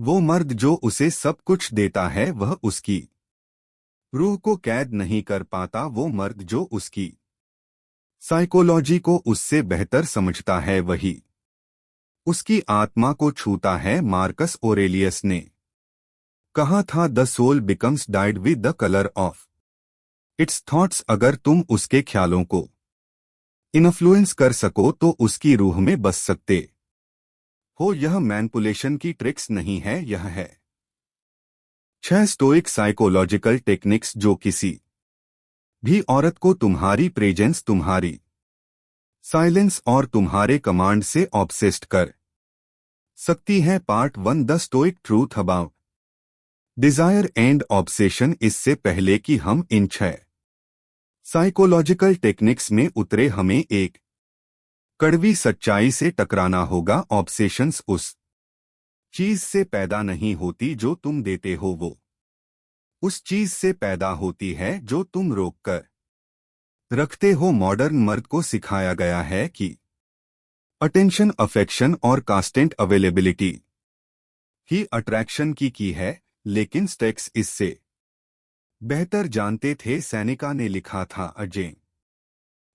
वो मर्द जो उसे सब कुछ देता है वह उसकी रूह को कैद नहीं कर पाता। वो मर्द जो उसकी साइकोलॉजी को उससे बेहतर समझता है वही उसकी आत्मा को छूता है। मार्कस ओरेलियस ने कहा था, the soul becomes dyed with the colour of its thoughts. अगर तुम उसके ख्यालों को इन्फ्लुएंस कर सको तो उसकी रूह में बस सकते हो। यह मैनिपुलेशन की ट्रिक्स नहीं है, यह है 6 स्टोइक साइकोलॉजिकल टेक्निक्स जो किसी भी औरत को तुम्हारी प्रेजेंस, तुम्हारी साइलेंस और तुम्हारे कमांड से ऑब्सेस्ड कर सकती है। Part 1, the stoic truth about desire and obsession. इससे पहले कि हम इन 6 साइकोलॉजिकल टेक्निक्स में उतरे, हमें एक कड़वी सच्चाई से टकराना होगा। ऑब्सेशंस उस चीज से पैदा नहीं होती जो तुम देते हो, वो उस चीज से पैदा होती है जो तुम रोक कर रखते हो। मॉडर्न मर्द को सिखाया गया है कि अटेंशन, अफेक्शन और कांस्टेंट अवेलेबिलिटी ही अट्रैक्शन की है, लेकिन स्टेक्स इससे बेहतर जानते थे। सेनेका ने लिखा था, Ajay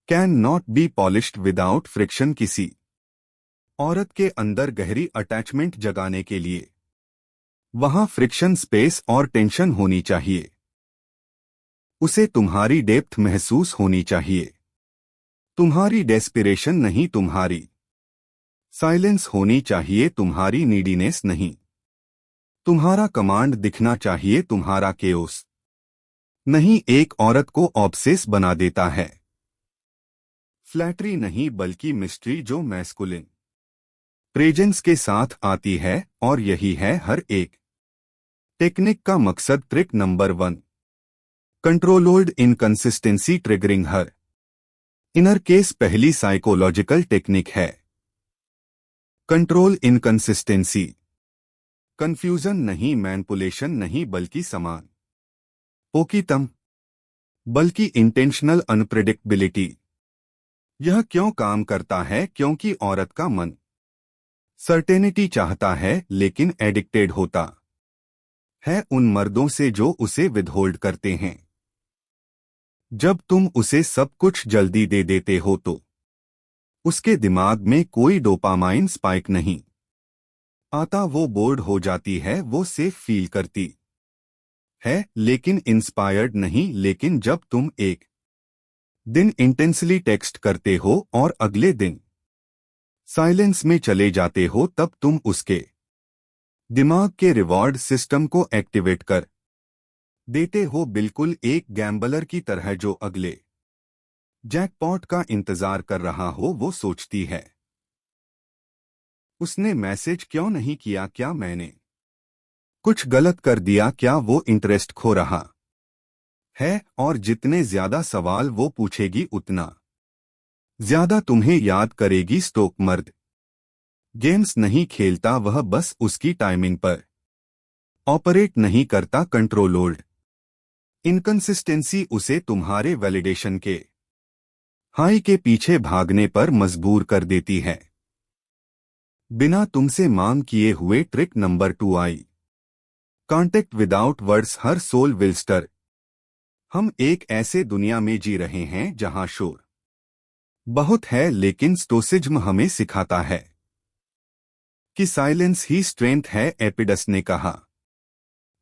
can not be polished without friction. किसी औरत के अंदर गहरी अटैचमेंट जगाने के लिए वहां फ्रिक्शन, स्पेस और टेंशन होनी चाहिए। उसे तुम्हारी डेप्थ महसूस होनी चाहिए, तुम्हारी डेस्पिरेशन नहीं, तुम्हारी साइलेंस होनी चाहिए, तुम्हारी नीडीनेस नहीं। तुम्हारा कमांड दिखना चाहिए, तुम्हारा केओस नहीं। एक औरत को ऑब्सेस बना देता है फ्लैटरी नहीं, बल्कि मिस्ट्री जो मैस्कुलिन प्रेजेंस के साथ आती है। और यही है हर एक टेक्निक का मकसद। Trick number 1, controlled inconsistency triggering her inner case. पहली साइकोलॉजिकल टेक्निक है कंट्रोल इनकंसिस्टेंसी। कंफ्यूजन नहीं, मैनिपुलेशन नहीं, बल्कि समान पोकीतम, बल्कि इंटेंशनल अनप्रेडिक्टेबिलिटी। यह क्यों काम करता है? क्योंकि औरत का मन सर्टेनिटी चाहता है, लेकिन एडिक्टेड होता है उन मर्दों से जो उसे विदहोल्ड करते हैं। जब तुम उसे सब कुछ जल्दी दे देते हो तो उसके दिमाग में कोई डोपामाइन स्पाइक नहीं आता। वो बोर्ड हो जाती है, वो सेफ फील करती है, लेकिन इंस्पायर्ड नहीं। लेकिन जब तुम एक दिन इंटेंसली टेक्स्ट करते हो और अगले दिन साइलेंस में चले जाते हो, तब तुम उसके दिमाग के रिवॉर्ड सिस्टम को एक्टिवेट कर देते हो, बिल्कुल एक गैम्बलर की तरह जो अगले जैकपॉट का इंतजार कर रहा हो। वो सोचती है, उसने मैसेज क्यों नहीं किया? क्या मैंने कुछ गलत कर दिया? क्या वो इंटरेस्ट खो रहा है? और जितने ज्यादा सवाल वो पूछेगी, उतना ज्यादा तुम्हें याद करेगी। स्टोक मर्द गेम्स नहीं खेलता, वह बस उसकी टाइमिंग पर ऑपरेट नहीं करता। कंट्रोल्ड इनकंसिस्टेंसी उसे तुम्हारे वैलिडेशन के हाई के पीछे भागने पर मजबूर कर देती है, बिना तुमसे मांग किए हुए। Trick number 2, eye contact without words her soul will stir. हम एक ऐसे दुनिया में जी रहे हैं जहां शोर बहुत है, लेकिन स्टोसिज्म हमें सिखाता है कि साइलेंस ही स्ट्रेंथ है। एपिडस ने कहा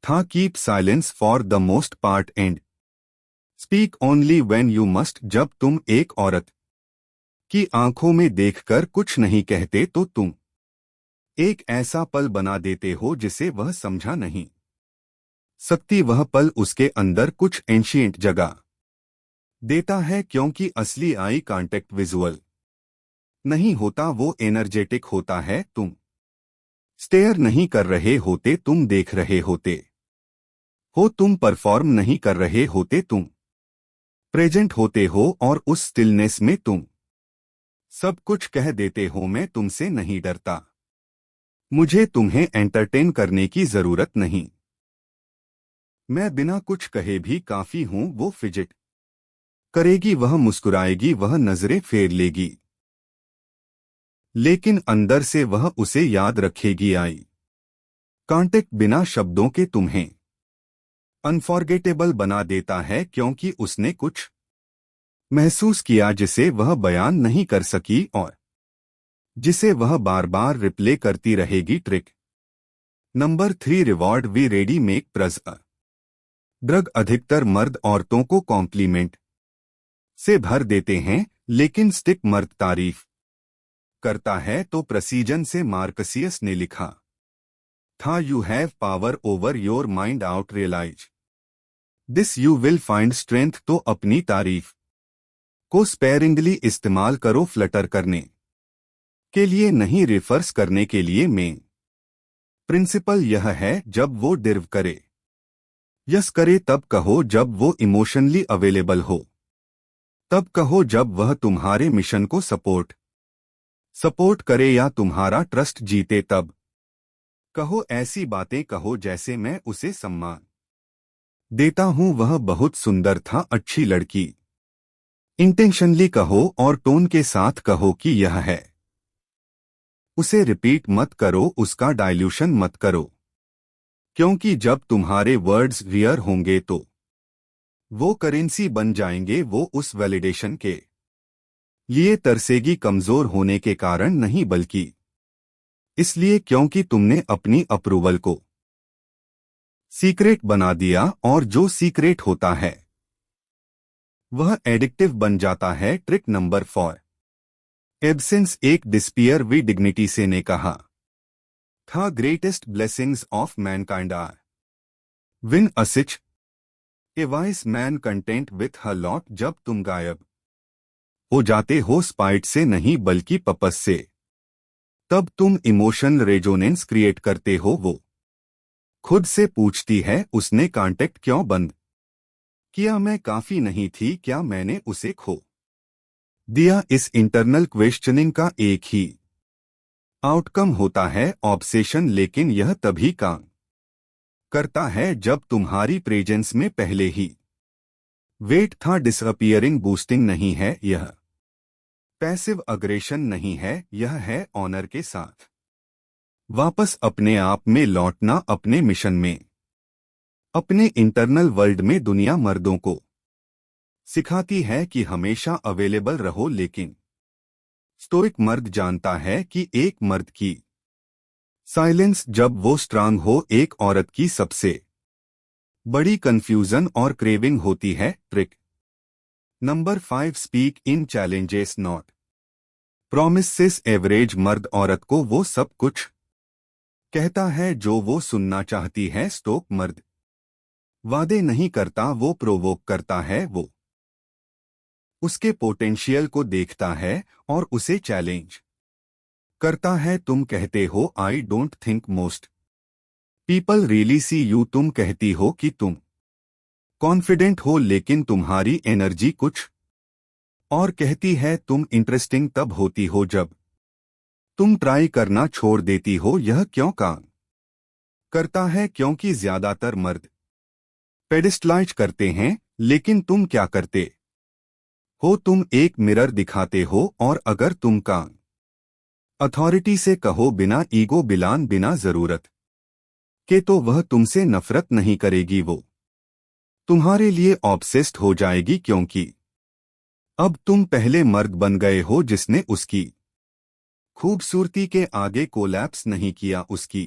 था, keep silence for the most part and speak only when you must. जब तुम एक औरत की आंखों में देखकर कुछ नहीं कहते तो तुम एक ऐसा पल बना देते हो जिसे वह समझा नहीं सकती। वह पल उसके अंदर कुछ एंशिएंट जगह देता है, क्योंकि असली आई कांटेक्ट विजुअल नहीं होता, वो एनर्जेटिक होता है। तुम स्टेयर नहीं कर रहे होते, तुम देख रहे होते हो। तुम परफॉर्म नहीं कर रहे होते, तुम प्रेजेंट होते हो। और उस स्टिलनेस में तुम सब कुछ कह देते हो, मैं तुमसे नहीं डरता, मुझे तुम्हें एंटरटेन करने की जरूरत नहीं, मैं बिना कुछ कहे भी काफी हूं। वो फिजिट करेगी, वह मुस्कुराएगी, वह नजरें फेर लेगी, लेकिन अंदर से वह उसे याद रखेगी। आई कांटेक्ट बिना शब्दों के तुम्हें अनफॉरगेटेबल बना देता है क्योंकि उसने कुछ महसूस किया जिसे वह बयान नहीं कर सकी और जिसे वह बार बार रिप्ले करती रहेगी। Trick number 3, reward we ready make praise a drug. अधिकतर मर्द औरतों को कॉम्प्लीमेंट से भर देते हैं, लेकिन स्टिक मर्द तारीफ करता है तो प्रेसीजन से मार्कसियस ने लिखा था, you have power over your mind out realise this you will find strength. तो अपनी तारीफ को स्पेयरिंगली इस्तेमाल करो, फ्लटर करने के लिए नहीं, रिफर्स करने के लिए। मेन प्रिंसिपल यह है, जब वो डिर्व करे यस करे तब कहो, जब वो इमोशनली अवेलेबल हो तब कहो, जब वह तुम्हारे मिशन को सपोर्ट करे या तुम्हारा ट्रस्ट जीते तब कहो। ऐसी बातें कहो जैसे मैं उसे सम्मान देता हूं, वह बहुत सुंदर था, अच्छी लड़की। इंटेंशनली कहो और टोन के साथ कहो कि यह है। उसे रिपीट मत करो, उसका डाइल्यूशन मत करो, क्योंकि जब तुम्हारे वर्ड्स रियर होंगे तो वो करेंसी बन जाएंगे। वो उस वैलिडेशन के लिए तरसेगी, कमजोर होने के कारण नहीं, बल्कि इसलिए क्योंकि तुमने अपनी अप्रूवल को सीक्रेट बना दिया, और जो सीक्रेट होता है वह एडिक्टिव बन जाता है। ट्रिक नंबर 4, एब्सेंस एक डिस्पियर वी डिग्निटी से ने कहा था, greatest blessings of mankind are within us a wise man content with her lot. जब तुम गायब हो जाते हो स्पाइट से नहीं बल्कि पर्पस से, तब तुम इमोशनल रेजोनेंस क्रिएट करते हो। वो खुद से पूछती है, उसने कांटेक्ट क्यों बंद किया? मैं काफी नहीं थी क्या? मैंने उसे खो दिया? इस इंटरनल क्वेश्चनिंग का एक ही आउटकम होता है, ऑब्सेशन। लेकिन यह तभी काम करता है जब तुम्हारी प्रेजेंस में पहले ही वेट था। डिसअपियरिंग बूस्टिंग नहीं है, यह पैसिव अग्रेशन नहीं है, यह है ऑनर के साथ वापस अपने आप में लौटना, अपने मिशन में, अपने इंटरनल वर्ल्ड में। दुनिया मर्दों को सिखाती है कि हमेशा अवेलेबल रहो, लेकिन स्टोइक मर्द जानता है कि एक मर्द की साइलेंस जब वो स्ट्रांग हो, एक औरत की सबसे बड़ी कंफ्यूजन और क्रेविंग होती है। Trick number 5, speak in challenges not promises. Average मर्द औरत को वो सब कुछ कहता है जो वो सुनना चाहती है। स्टोक मर्द वादे नहीं करता, वो प्रोवोक करता है। वो उसके पोटेंशियल को देखता है और उसे चैलेंज करता है। तुम कहते हो, I don't think most people really see you. तुम कहती हो कि तुम कॉन्फिडेंट हो, लेकिन तुम्हारी एनर्जी कुछ और कहती है। तुम इंटरेस्टिंग तब होती हो जब तुम ट्राई करना छोड़ देती हो। यह क्यों काम करता है? क्योंकि ज्यादातर मर्द पेडिस्टलाइज करते हैं, लेकिन तुम क्या करते हो? तुम एक मिरर दिखाते हो, और अगर तुम काम अथॉरिटी से कहो, बिना ईगो बिलान, बिना जरूरत के, तो वह तुमसे नफरत नहीं करेगी, वो तुम्हारे लिए ऑब्सेस्ड हो जाएगी, क्योंकि अब तुम पहले मर्द बन गए हो जिसने उसकी खूबसूरती के आगे कोलैप्स नहीं किया, उसकी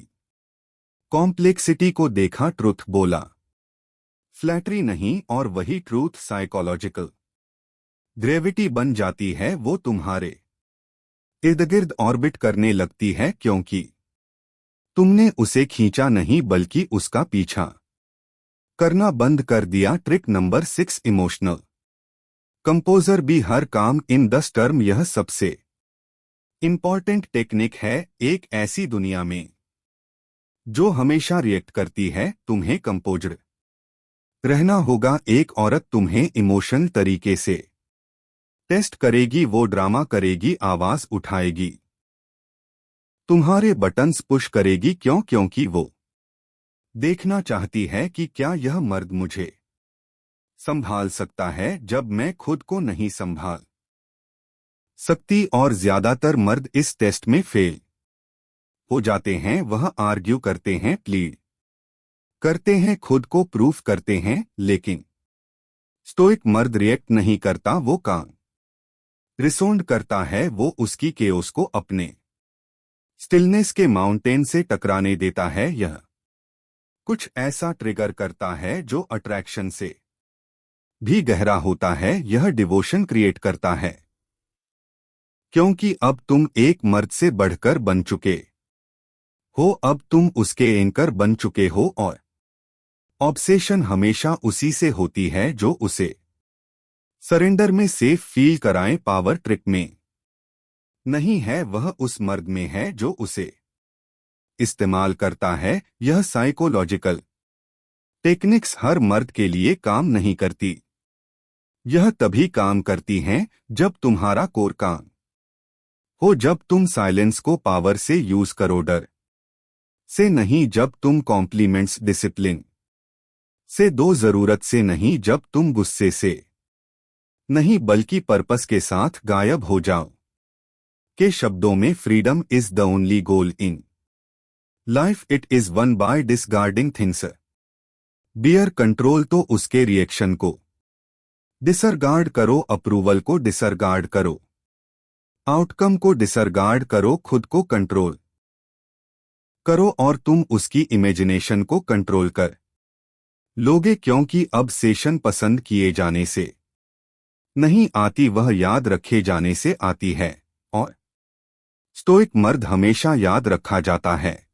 कॉम्प्लेक्सिटी को देखा, ट्रुथ बोला, फ्लैटरी नहीं। और वही ट्रूथ साइकोलॉजिकल ग्रेविटी बन जाती है। वो तुम्हारे इर्द गिर्द ऑर्बिट करने लगती है, क्योंकि तुमने उसे खींचा नहीं बल्कि उसका पीछा करना बंद कर दिया। ट्रिक नंबर 6, इमोशनल कंपोजर भी हर काम इन दस टर्म। यह सबसे इंपॉर्टेंट टेक्निक है एक ऐसी दुनिया में जो हमेशा रिएक्ट करती है। तुम्हें कंपोज्ड रहना होगा। एक औरत तुम्हें इमोशनल तरीके से टेस्ट करेगी, वो ड्रामा करेगी, आवाज उठाएगी, तुम्हारे बटन्स पुश करेगी। क्यों? क्योंकि वो देखना चाहती है कि क्या यह मर्द मुझे संभाल सकता है जब मैं खुद को नहीं संभाल सकती। और ज्यादातर मर्द इस टेस्ट में फेल हो जाते हैं, वह आर्ग्यू करते हैं, प्लीड करते हैं, खुद को प्रूफ करते हैं, लेकिन स्टोइक मर्द रिएक्ट नहीं करता, वो काम रिसोंड करता है, वो उसकी केओस को अपने स्टिलनेस के माउंटेन से टकराने देता है। यह कुछ ऐसा ट्रिगर करता है जो अट्रैक्शन से भी गहरा होता है। यह डिवोशन क्रिएट करता है क्योंकि अब तुम एक मर्द से बढ़कर बन चुके हो, अब तुम उसके एंकर बन चुके हो, और ऑब्सेशन हमेशा उसी से होती है जो उसे सरेंडर में सेफ फील कराए, पावर ट्रिप में नहीं है, वह उस मर्द में है जो उसे इस्तेमाल करता है। यह साइकोलॉजिकल टेक्निक्स हर मर्द के लिए काम नहीं करती। यह तभी काम करती हैं जब तुम्हारा कोर काम हो, जब तुम साइलेंस को पावर से यूज करो, डर से नहीं, जब तुम कॉम्प्लीमेंट्स डिसिप्लिन से दो, जरूरत से नहीं, जब तुम गुस्से से नहीं बल्कि पर्पस के साथ गायब हो जाओ। के शब्दों में, freedom is the only goal in life, it is won by disregarding things. बियर कंट्रोल तो उसके रिएक्शन को डिसरगार्ड करो, अप्रूवल को डिसरगार्ड करो, आउटकम को डिसरगार्ड करो, खुद को कंट्रोल करो और तुम उसकी इमेजिनेशन को कंट्रोल कर लोगे, क्योंकि अब सेशन पसंद किए जाने से नहीं आती, वह याद रखे जाने से आती है, और स्टोइक मर्द हमेशा याद रखा जाता है।